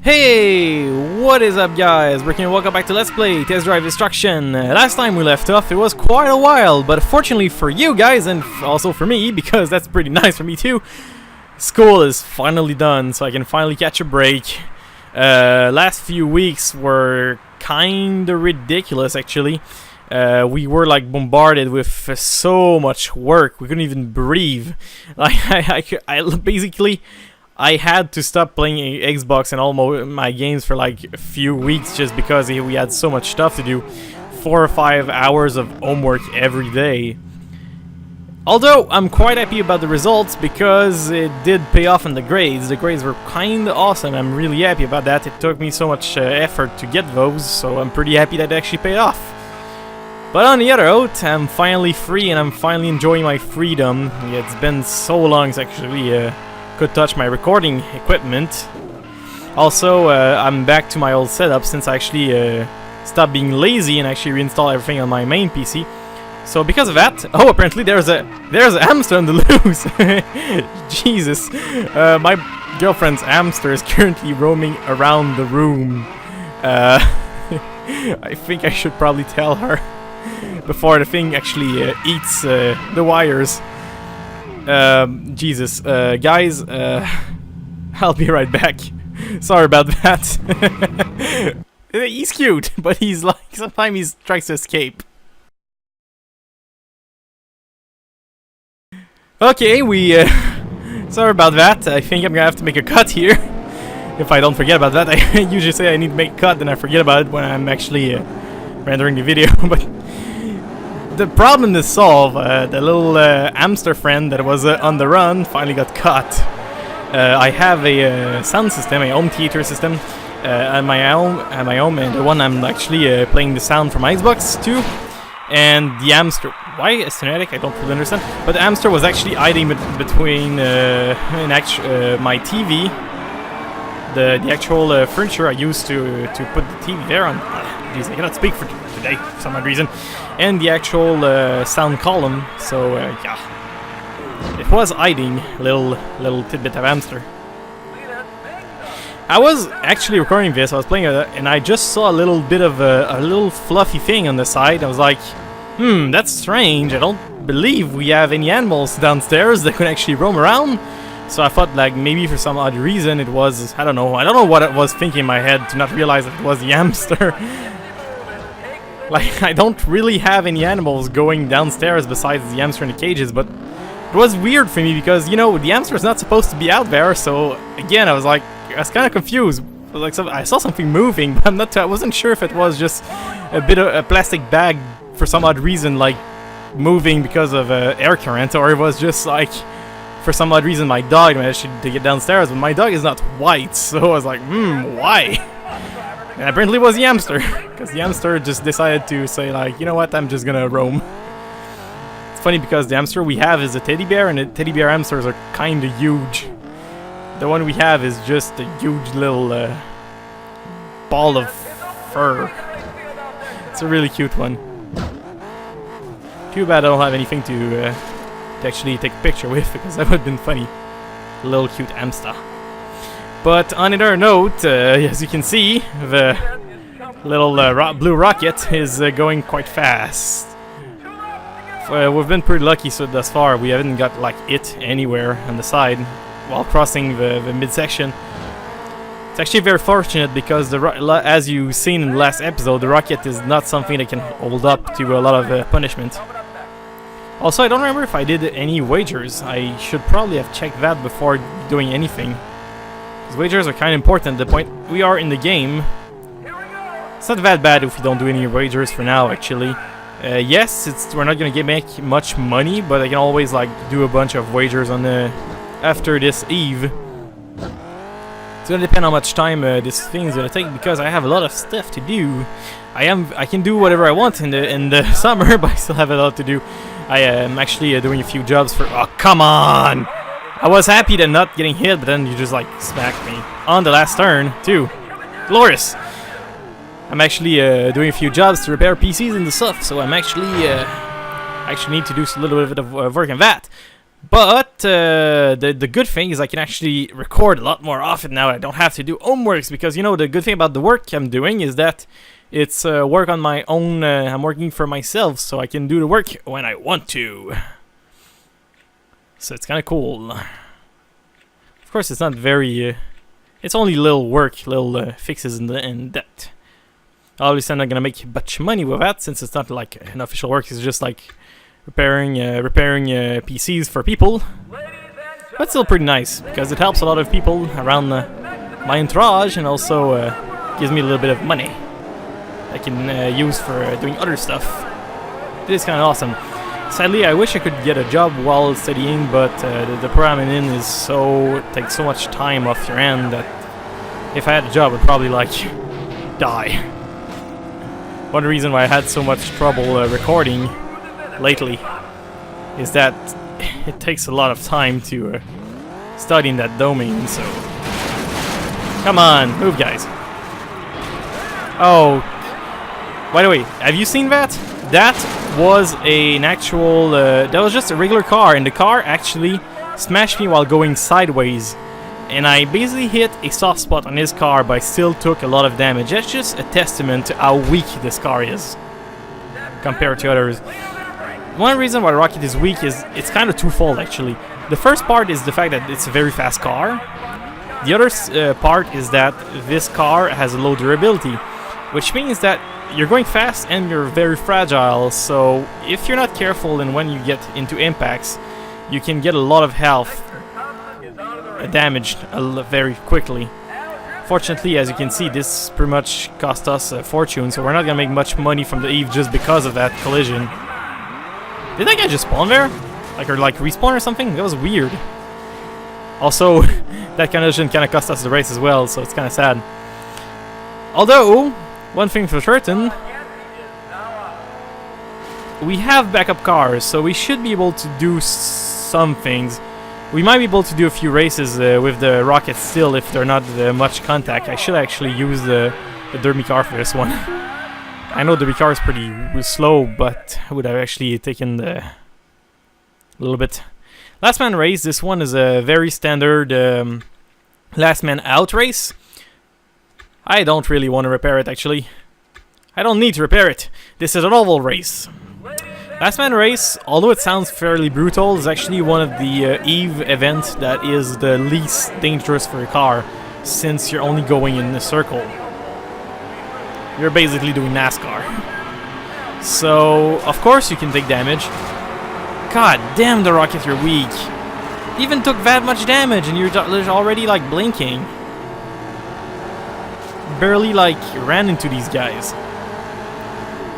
Hey, what is up guys? Ricky and welcome back to Let's Play Test Drive Destruction. Last time we left off, it was quite a while, but fortunately for you guys and also for me, because that's pretty nice for me too, school is finally done, so I can finally catch a break. Last few weeks were kinda ridiculous actually. We were like bombarded with so much work, we couldn't even breathe. I had to stop playing Xbox and all my games for like a few weeks just because we had so much stuff to do. 4 or 5 hours of homework every day. Although, I'm quite happy about the results because it did pay off in the grades. The grades were kinda awesome, I'm really happy about that. It took me so much effort to get those, so I'm pretty happy that it actually paid off. But on the other note, I'm finally free and I'm finally enjoying my freedom. It's been so long since actually could touch my recording equipment. Also, I'm back to my old setup since I actually stopped being lazy and actually reinstalled everything on my main PC. So because of that, oh, apparently there's a hamster on the loose. Jesus, my girlfriend's hamster is currently roaming around the room. I think I should probably tell her before the thing actually eats the wires. Jesus, guys, I'll be right back. Sorry about that. He's cute, but he's like, sometimes he tries to escape. Okay, sorry about that. I think I'm gonna have to make a cut here. If I don't forget about that, I usually say I need to make a cut, then I forget about it when I'm actually rendering the video, but the problem is solved. The little hamster friend that was on the run finally got caught. I have a sound system, a home theater system at my home, and the one I'm actually playing the sound from my Xbox too. And the hamster, why is kinetic? I don't really understand. But the hamster was actually hiding between my TV, the actual furniture I used to put the TV there on. Jeez, I cannot speak for today for some odd reason. And the actual sound column, so yeah, it was hiding, little tidbit of hamster. I was actually recording this, I was playing it, and I just saw a little bit of a little fluffy thing on the side. I was like, that's strange, I don't believe we have any animals downstairs that could actually roam around. So I thought like maybe for some odd reason it was, I don't know what I was thinking in my head to not realize that it was the hamster. Like, I don't really have any animals going downstairs besides the hamster in the cages, but it was weird for me because, you know, the hamster is not supposed to be out there, so again, I was kind of confused. Like, I saw something moving, but I wasn't sure if it was just a bit of a plastic bag for some odd reason, like, moving because of air current, or it was just, like, for some odd reason my dog managed to get downstairs, but my dog is not white, so I was like, why? And apparently it was the hamster, because the hamster just decided to say like, you know what, I'm just gonna roam. It's funny because the hamster we have is a teddy bear, and the teddy bear hamsters are kinda huge. The one we have is just a huge little ball of fur. It's a really cute one. Too bad I don't have anything to actually take a picture with, because that would have been funny. A little cute hamster. But on another note, as you can see, the little blue rocket is going quite fast. We've been pretty lucky thus far. We haven't got like it anywhere on the side while crossing the midsection. It's actually very fortunate because as you've seen in the last episode, the rocket is not something that can hold up to a lot of punishment. Also, I don't remember if I did any wagers. I should probably have checked that before doing anything. Wagers are kind of important at the point we are in the game. It's not that bad if we don't do any wagers for now, actually. Yes, we're not gonna make much money, but I can always like do a bunch of wagers on after this eve. It's gonna depend how much time this thing is gonna take because I have a lot of stuff to do. I can do whatever I want in the summer, but I still have a lot to do. I am actually doing a few jobs for. Oh, come on! I was happy that not getting hit, but then you just like smacked me on the last turn too. Glorious. I'm actually doing a few jobs to repair PCs and the stuff, so I'm actually need to do a little bit of work on that. But the good thing is I can actually record a lot more often now. I don't have to do homeworks because, you know, the good thing about the work I'm doing is that it's work on my own. I'm working for myself, so I can do the work when I want to. So it's kind of cool. Of course, it's not very... it's only little work, little fixes in that. Obviously, I'm not gonna make much money with that since it's not like an official work. It's just like repairing PCs for people. But still pretty nice because it helps a lot of people around my entourage and also gives me a little bit of money I can use for doing other stuff. It is kind of awesome. Sadly, I wish I could get a job while studying, but the program I'm in is takes so much time off your hand that if I had a job, I'd probably like die. One reason why I had so much trouble recording lately is that it takes a lot of time to study in that domain. So come on, move, guys. Oh, by the way, have you seen that? That was an actual, that was just a regular car, and the car actually smashed me while going sideways. And I basically hit a soft spot on his car, but I still took a lot of damage. That's just a testament to how weak this car is compared to others. One reason why Rocket is weak is it's kind of twofold, actually. The first part is the fact that it's a very fast car. The other part is that this car has a low durability, which means that you're going fast and you're very fragile, so if you're not careful and when you get into impacts, you can get a lot of health damaged very quickly. Fortunately, as you can see, this pretty much cost us a fortune, so we're not gonna make much money from the Eve just because of that collision. Did that guy just spawn there? Or like respawn or something? That was weird. Also, that collision kind of cost us the race as well, so it's kind of sad. Although, one thing for certain, we have backup cars, so we should be able to do some things. We might be able to do a few races with the Rockets still if they're not much contact. I should actually use the derby car for this one. I know the derby car is pretty slow, but I would have actually taken a little bit. Last man race, this one is a very standard last man out race. I don't really want to repair it, actually. I don't need to repair it. This is an oval race. Last man race, although it sounds fairly brutal, is actually one of the Eve events that is the least dangerous for your car, since you're only going in a circle. You're basically doing NASCAR. So, of course you can take damage. God damn, the Rocket, you're weak. You even took that much damage and you're already like blinking. Barely like ran into these guys.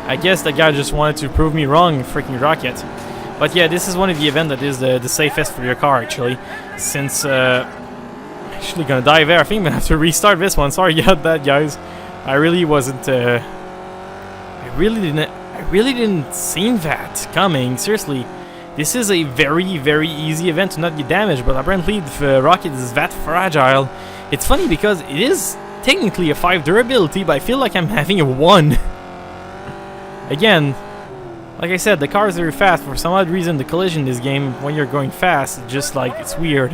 I guess that guy just wanted to prove me wrong, freaking Rocket. But yeah, this is one of the events that is the safest for your car, actually. Since I'm actually gonna die there. I think I'm gonna have to restart this one. Sorry about that, guys. I really wasn't. I really didn't see that coming. Seriously, this is a very, very easy event to not get damaged. But apparently, the Rocket is that fragile. It's funny because it is technically a 5 durability, but I feel like I'm having a 1. Again, like I said, the car is very fast. For some odd reason, the collision in this game, when you're going fast, just like, it's weird.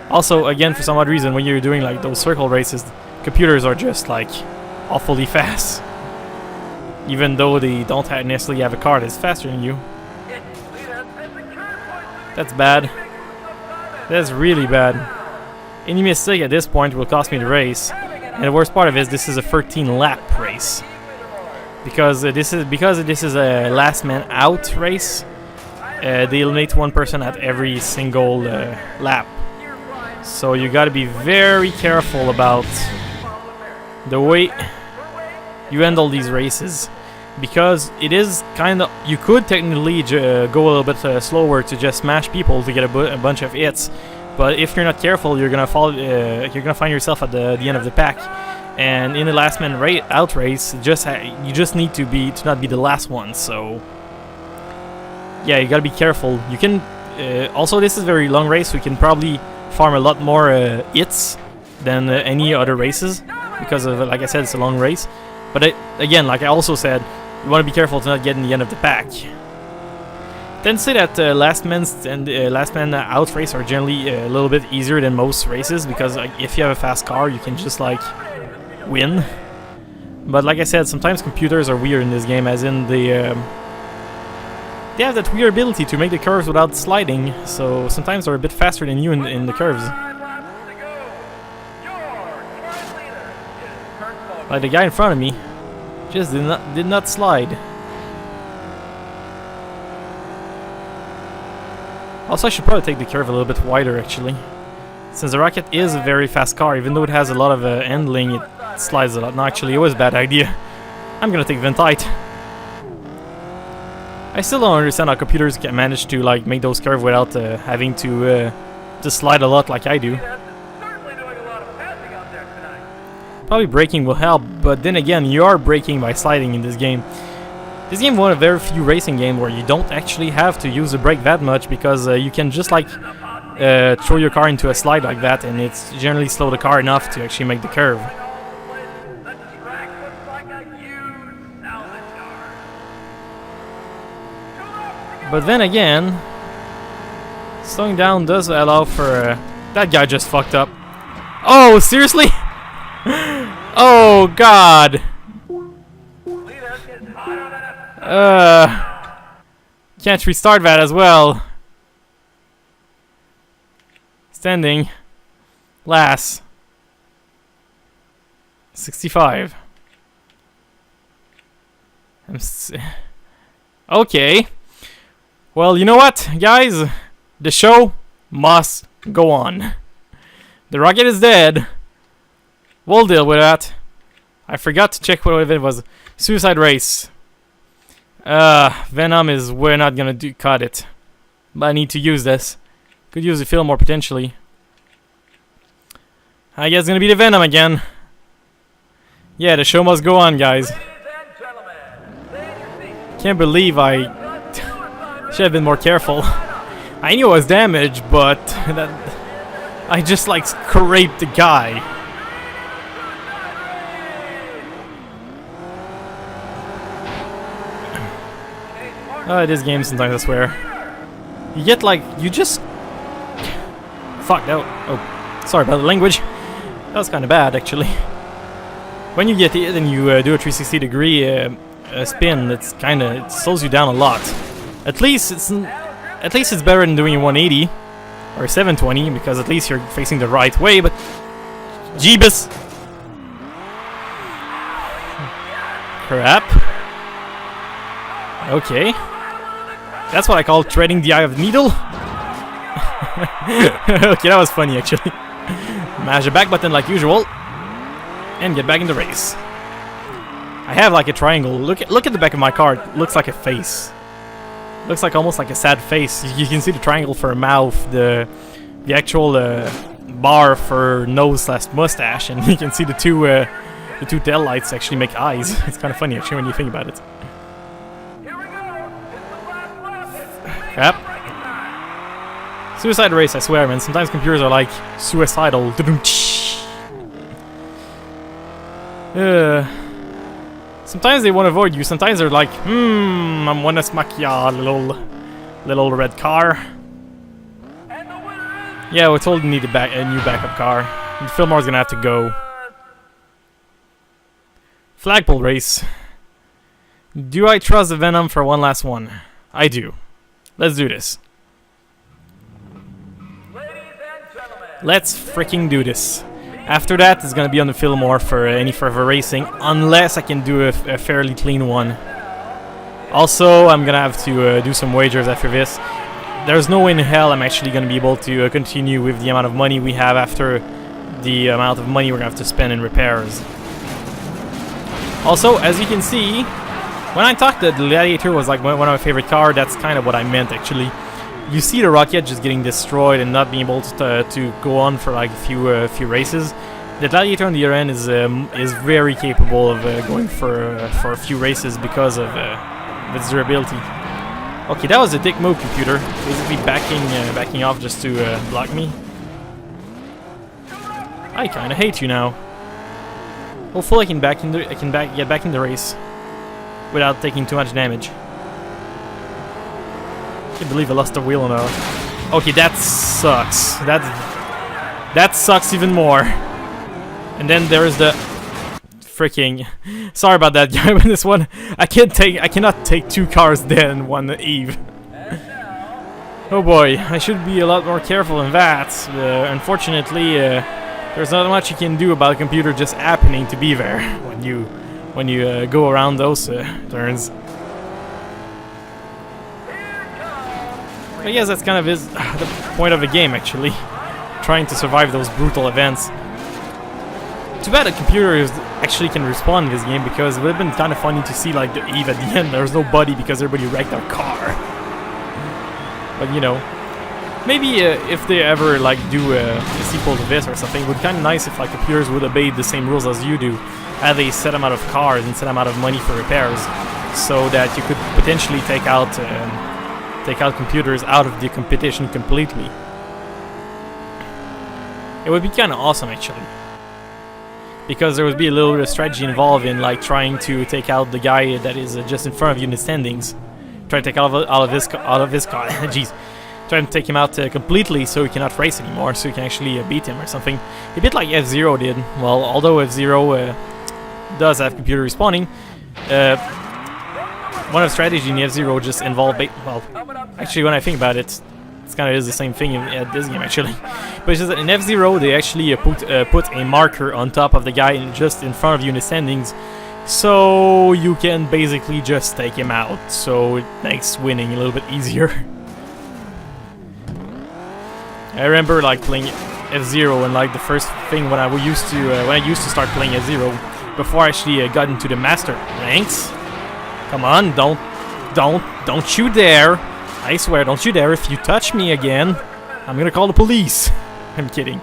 Also, again, for some odd reason, when you're doing like those circle races, computers are just like awfully fast. Even though they don't necessarily have a car that's faster than you. That's bad. That's really bad. Any mistake at this point will cost me the race. And the worst part of it is this is a 13 lap race. Because this is a last man out race. They eliminate one person at every single lap. So you gotta be very careful about the way you handle these races. Because it is kind of, you could technically go a little bit slower to just smash people to get a bunch of hits. But if you're not careful, you're gonna fall. You're gonna find yourself at the end of the pack. And in the last man out race, you just need to not be the last one. So yeah, you gotta be careful. You can also, this is a very long race, so you can probably farm a lot more hits than any other races because of, like I said, it's a long race. But again, like I also said, you want to be careful to not get in the end of the pack. Then say that last man out race are generally a little bit easier than most races, because like, if you have a fast car, you can just like win. But like I said, sometimes computers are weird in this game, as in they have that weird ability to make the curves without sliding, so sometimes they're a bit faster than you in the curves. Like the guy in front of me just did not slide. Also, I should probably take the curve a little bit wider, actually. Since the Rocket is a very fast car, even though it has a lot of handling, it slides a lot. No, actually, it was a bad idea. I'm gonna take Ventite. I still don't understand how computers can manage to like make those curves without having to slide a lot like I do. Probably braking will help, but then again, you are braking by sliding in this game. This game is one of very few racing games where you don't actually have to use the brake that much, because you can just like throw your car into a slide like that, and it's generally slow the car enough to actually make the curve. But then again, slowing down does allow for... that guy just fucked up. Oh, seriously? Oh, God. Can't restart that as well. Standing. Last. 65. Okay. Well, you know what, guys? The show must go on. The Rocket is dead. We'll deal with that. I forgot to check what it was. Suicide Race. Venom is... we're not gonna cut it. But I need to use this. Could use the film more potentially. I guess it's gonna be the Venom again. Yeah, the show must go on, guys. Can't believe I should have been more careful. I knew I was damaged, but that I just like scraped the guy. This game sometimes, I swear. You get like, you just... Fuck, that... oh, sorry about the language. That was kind of bad, actually. When you get hit and you do a 360 degree spin, it's kind of... it slows you down a lot. At least it's better than doing a 180 or 720, because at least you're facing the right way, but... Jeebus! Crap. Okay. That's what I call treading the eye of the needle. Okay, that was funny, actually. Mash the back button like usual. And get back in the race. I have like a triangle. Look at the back of my car. It looks like a face. Looks like almost like a sad face. You can see the triangle for a mouth, the actual bar for nose / mustache, and you can see the two tail lights actually make eyes. It's kind of funny actually when you think about it. Crap. Suicide Race, I swear, man. Sometimes computers are like suicidal. Sometimes they want to avoid you. Sometimes they're like, I wanna smack ya, little red car. Yeah, we're told we need a new backup car. And Fillmore's gonna have to go. Flagpole race. Do I trust the Venom for one last one? I do. Let's do this. Let's freaking do this. After that, it's gonna be on the Fillmore for any further racing, unless I can do a fairly clean one. Also, I'm gonna have to do some wagers after this. There's no way in hell I'm actually gonna be able to continue with the amount of money we have after the amount of money we're gonna have to spend in repairs. Also, as you can see, when I talked that the Gladiator was like one of my favorite cars, that's kind of what I meant actually. You see the Rocket just getting destroyed and not being able to go on for like a few races. The Gladiator on the other end is very capable of going for a few races because of its durability. Okay, that was a dick move, computer. Basically backing off just to block me. I kind of hate you now. Hopefully, I can get back in the race without taking too much damage. Can't believe I lost the wheel on a... Okay, that sucks. That sucks even more. And then there is the... Freaking... Sorry about that, guy, but this one... I cannot take 2 cars dead in one eve. Oh boy, I should be a lot more careful in that. Unfortunately, there's not much you can do about a computer just happening to be there when you go around those turns. I guess that's kind of the point of the game, actually, trying to survive those brutal events. Too bad a computer actually can respawn in this game, because it would have been kind of funny to see like the Eve at the end. There's nobody because everybody wrecked their car. But you know, maybe if they ever like do a sequel to this or something, it would be kind of nice if like computers would obey the same rules as you do, have a set amount of cars and set amount of money for repairs, so that you could potentially take out computers out of the competition completely. It would be kind of awesome, actually, because there would be a little bit of strategy involved in like trying to take out the guy that is just in front of you in the standings. Try to take out of his car. Jeez, try to take him out completely, so he cannot race anymore, so you can actually beat him or something. A bit like F-Zero did. Well, although F-Zero does have computer respawning, one of the strategies in F-Zero just involved... well, actually, when I think about it, it's kind of the same thing in this game, actually. But it's just that in F-Zero, they actually put a marker on top of the guy just in front of you in the standings, so you can basically just take him out. So it makes winning a little bit easier. I remember like playing F-Zero, and like the first thing when I used to start playing F-Zero, before I actually got into the master ranks. Come on, don't you dare! I swear, don't you dare! If you touch me again, I'm gonna call the police. I'm kidding.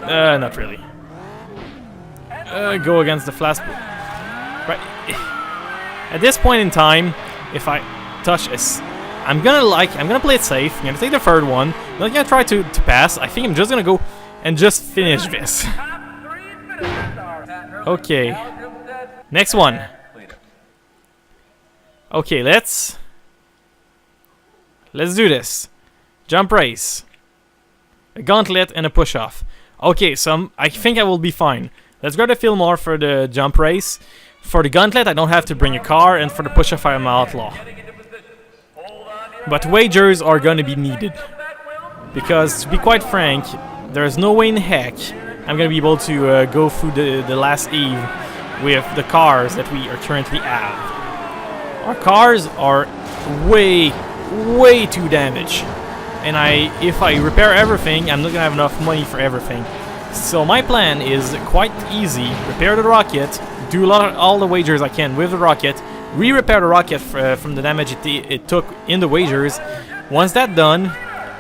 Not really. Go against the flash. Right. At this point in time, if I touch I'm gonna play it safe. I'm gonna take the third one. I'm not gonna try to pass. I think I'm just gonna go and just finish this. Okay. Next one. Okay, let's do this. Jump race. A gauntlet and a push-off. Okay, so I think I will be fine. Let's grab the Fillmore for the jump race. For the gauntlet, I don't have to bring a car, and for the push-off, I am an outlaw. But wagers are gonna be needed, because to be quite frank, there's no way in heck I'm gonna be able to go through the last eve with the cars that we are currently have. Our cars are way too damaged, and if I repair everything, I'm not gonna have enough money for everything. So my plan is quite easy: repair the rocket, do all the wagers I can with the rocket, re-repair the rocket from the damage it took in the wagers. Once that's done,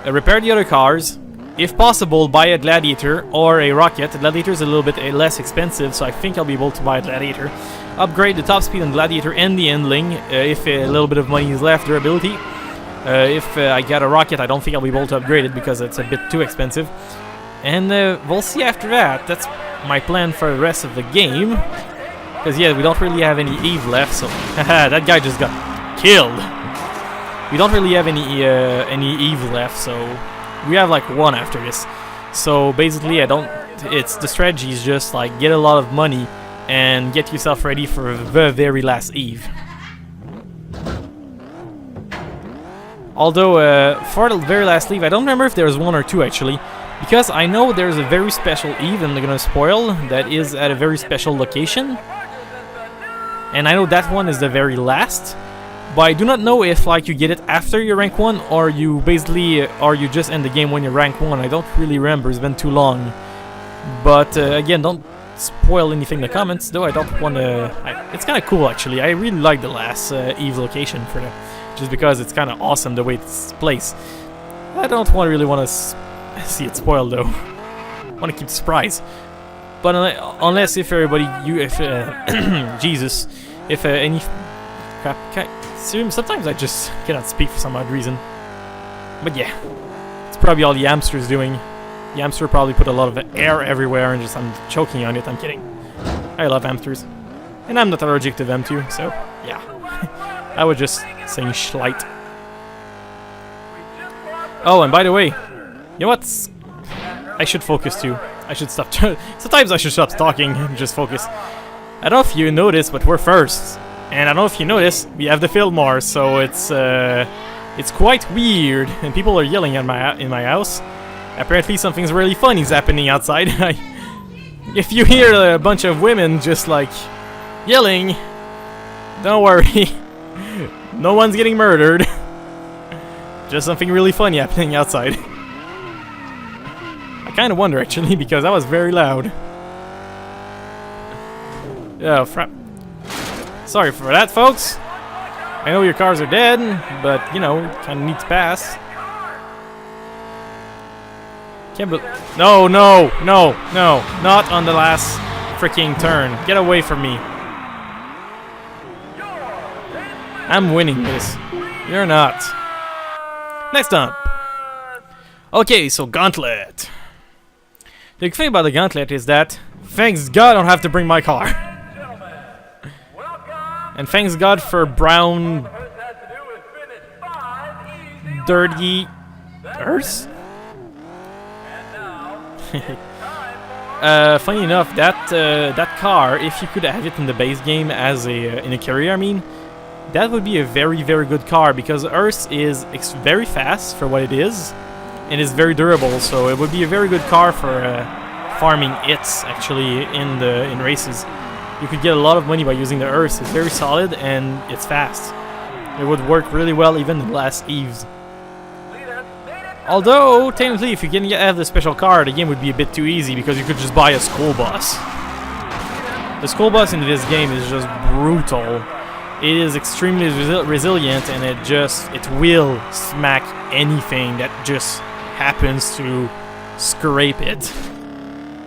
repair the other cars. If possible, buy a Gladiator or a rocket. The Gladiator is a little bit less expensive, so I think I'll be able to buy a Gladiator. Upgrade the top speed on Gladiator and the Endling, if a little bit of money is left, durability. If I get a rocket, I don't think I'll be able to upgrade it because it's a bit too expensive. And we'll see after that. That's my plan for the rest of the game. Because yeah, we don't really have any Eve left, so... Haha, that guy just got killed. We don't really have any Eve left, so... We have like one after this. So basically, the strategy is just like get a lot of money and get yourself ready for the very last Eve. Although, for the very last Eve, I don't remember if there was one or two actually, because I know there's a very special Eve, and they're gonna spoil, that is at a very special location. And I know that one is the very last, but I do not know if like you get it after your rank 1, or you basically, or you just end the game when you're rank 1. I don't really remember, it's been too long. But again, don't spoil anything in the comments, though I don't want to... It's kind of cool actually, I really like the last Eve location for that, just because it's kind of awesome the way it's placed. I don't really want to see it spoiled though. I want to keep the surprise. But unless if everybody, Jesus, if any... Crap, sometimes I just cannot speak for some odd reason. But yeah, it's probably all the Hamster's doing. The Hamster probably put a lot of air everywhere and just I'm choking on it. I'm kidding. I love hamsters. And I'm not allergic to them too, so yeah. I was just saying schlight. Oh, and by the way, you know what? I should focus too. I should stop. Sometimes I should stop talking and just focus. I don't know if you noticed, but we're first. And I don't know if you notice, we have the Fillmore, so it's quite weird, and people are yelling at in my house. Apparently something's really funny is happening outside. If you hear a bunch of women just like yelling, don't worry, no one's getting murdered. Just something really funny happening outside. I kind of wonder actually, because that was very loud. Oh, frap. Sorry for that, folks. I know your cars are dead, but, you know, kind of need to pass. Can't no, no, no, no. Not on the last freaking turn. Get away from me. I'm winning this. You're not. Next up. Okay, so Gauntlet. The thing about the Gauntlet is that, thanks God I don't have to bring my car. And thanks God for brown, dirty earth. Funny enough, that car, if you could have it in the base game as in a career, I mean, that would be a very, very good car because Earth is very fast for what it is, and is very durable. So it would be a very good car for farming hits actually in races. You could get a lot of money by using the Earth. It's very solid and it's fast. It would work really well even in the last Eves. Although, technically, if you can have the special car, the game would be a bit too easy because you could just buy a school bus. The school bus in this game is just brutal. It is extremely resilient and it will smack anything that just happens to scrape it.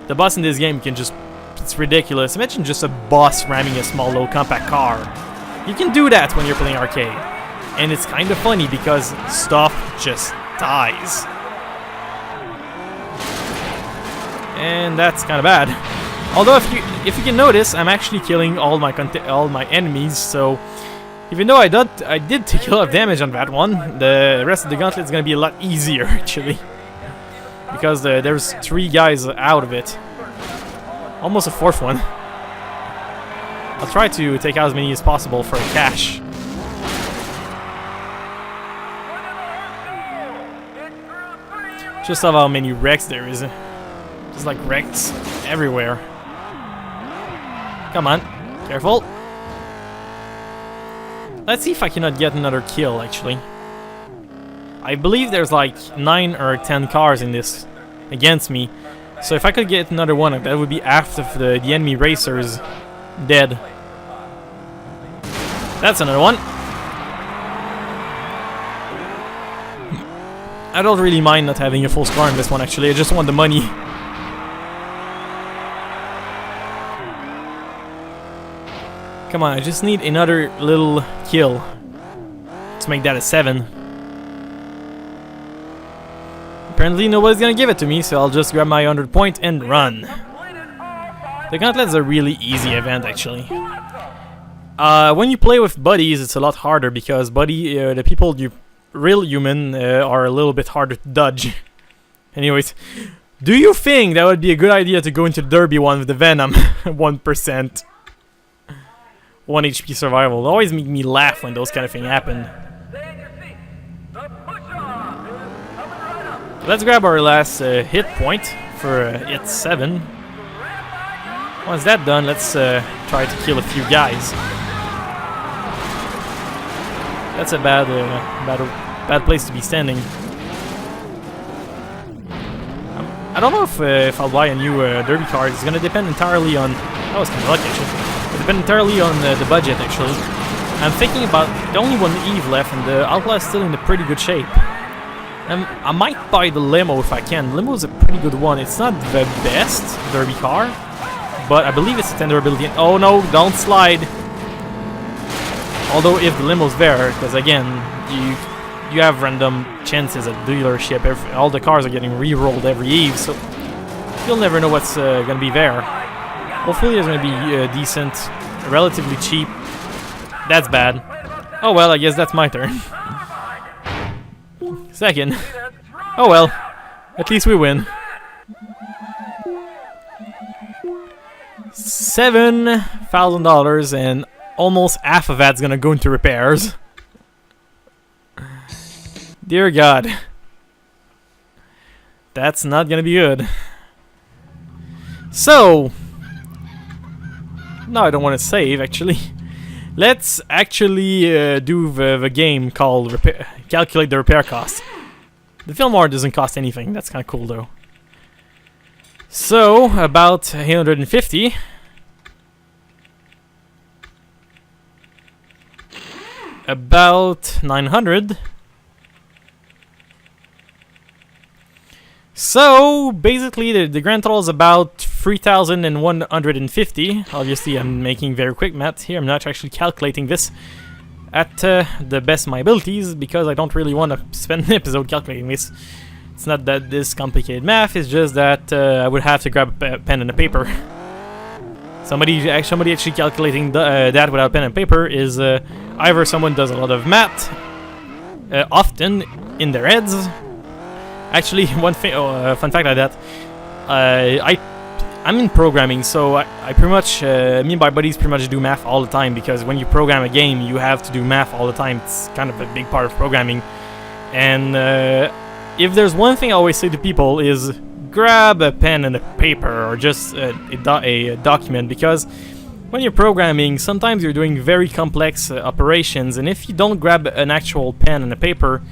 The bus in this game can just... It's ridiculous. Imagine just a bus ramming a small, low, compact car. You can do that when you're playing arcade. And it's kind of funny because stuff just dies. And that's kind of bad. Although if you can notice, I'm actually killing all my enemies, so even though I did take a lot of damage on that one, the rest of the Gauntlet is going to be a lot easier actually. Because there's 3 guys out of it. Almost a 4th one. I'll try to take out as many as possible for cash. Just love how many wrecks there is. Just like wrecks everywhere. Come on, careful. Let's see if I cannot get another kill actually. I believe there's like 9 or 10 cars in this against me. So if I could get another one, that would be after the enemy racers dead. That's another one. I don't really mind not having a full score in this one actually, I just want the money. Come on, I just need another little kill to make that a 7. Apparently nobody's gonna give it to me, so I'll just grab my 100 point and run. The Gauntlet is a really easy event actually. When you play with buddies, it's a lot harder because the people real human are a little bit harder to dodge. Anyways, do you think that would be a good idea to go into the Derby one with the Venom? 1%. 1 HP survival. It always make me laugh when those kind of things happen. Let's grab our last hit point for hit 7. Once that's done, let's try to kill a few guys. That's a bad place to be standing. I don't know if I'll buy a new derby card. It's gonna depend entirely on... That was kind of lucky actually. It'll depend entirely on the budget actually. I'm thinking about the only one Eve left, and the Outlaw is still in a pretty good shape. I might buy the limo if I can. The limo is a pretty good one. It's not the best derby car, but I believe it's a 10 durability. Oh no, don't slide. Although if the limo's there, because again, you have random chances at the dealership. All the cars are getting re-rolled every eve, so you'll never know what's gonna be there. Hopefully there's gonna be decent, relatively cheap. That's bad. Oh well, I guess that's my turn. Second. Oh well, at least we win. $7,000 and almost half of that's gonna go into repairs. Dear God. That's not gonna be good. So, no, I don't want to save actually. Let's actually do the game called calculate the repair cost. The Fillmore doesn't cost anything. That's kind of cool though. So about 850. About 900. So basically the grand total is about 3,150. Obviously I'm making very quick math here. I'm not actually calculating this at the best of my abilities because I don't really want to spend an episode calculating this. It's not that this complicated math, it's just that I would have to grab a pen and a paper. Somebody actually calculating that without pen and paper is either someone does a lot of math often in their heads. Actually, one thing, fun fact like that, I'm in programming, so I pretty much, me and my buddies pretty much do math all the time, because when you program a game, you have to do math all the time. It's kind of a big part of programming. And if there's one thing I always say to people is grab a pen and a paper, or just a document, because when you're programming, sometimes you're doing very complex operations, and if you don't grab an actual pen and a paper,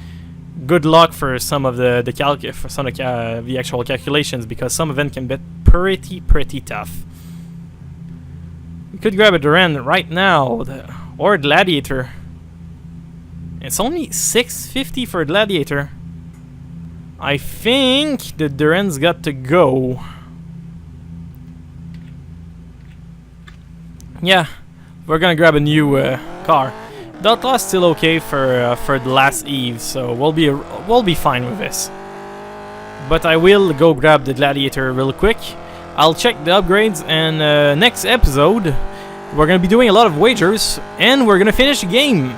good luck for some of the actual calculations, because some of them can be pretty tough. We could grab a Duran right now, or a Gladiator. It's only $650 for a Gladiator. I think the Duran's got to go. Yeah, we're gonna grab a new car. The Outlaw's still okay for the last Eve, so we'll be fine with this. But I will go grab the Gladiator real quick. I'll check the upgrades, and next episode we're gonna be doing a lot of wagers, and we're gonna finish the game.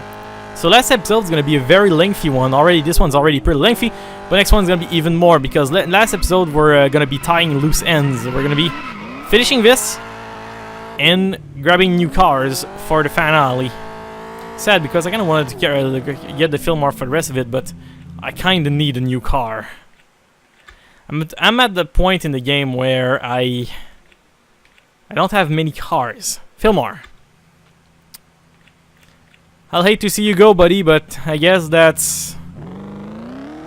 So last episode is gonna be a very lengthy one. Already, this one's already pretty lengthy, but next one's gonna be even more, because last episode we're gonna be tying loose ends. We're gonna be finishing this and grabbing new cars for the finale. Sad, because I kind of wanted to get the Fillmore for the rest of it, but I kind of need a new car. I'm at the point in the game where I don't have many cars. Fillmore, I'll hate to see you go, buddy, but I guess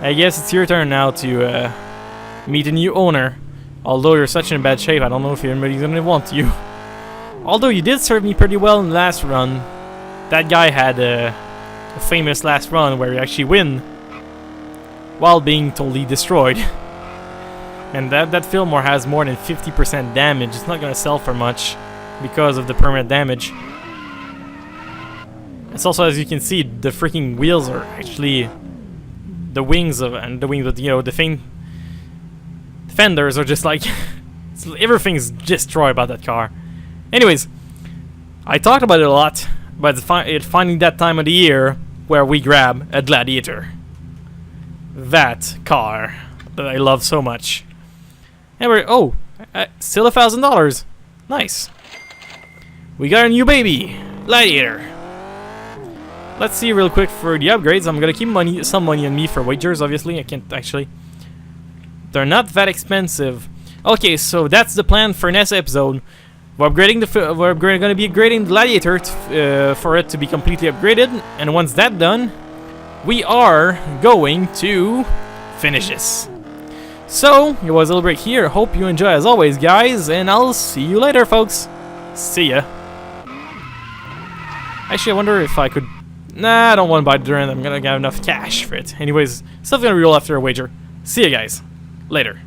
it's your turn now to meet a new owner. Although you're such in bad shape, I don't know if anybody's gonna want you. Although you did serve me pretty well in the last run. That guy had a famous last run where he actually win while being totally destroyed. And that Fillmore has more than 50% damage. It's not gonna sell for much because of the permanent damage. It's also, as you can see, the freaking wheels are actually the wings of, you know, the fenders are just like everything's destroyed about that car. Anyways, I talked about it a lot. But it's finding that time of the year where we grab a Gladiator. That car that I love so much. And we're, still $1,000. Nice. We got a new baby, Gladiator. Let's see real quick for the upgrades. I'm gonna keep some money on me for wagers, obviously. I can't actually. They're not that expensive. Okay, so that's the plan for next episode. We're going to be upgrading the Gladiator for it to be completely upgraded, and once that's done, we are going to finish this. So, it was Hailtothebreak here. Hope you enjoy as always, guys, and I'll see you later, folks. See ya. Actually, I wonder if I could... Nah, I don't want to buy the Duran. I'm gonna have enough cash for it. Anyways, stuff's gonna reroll after a wager. See ya, guys. Later.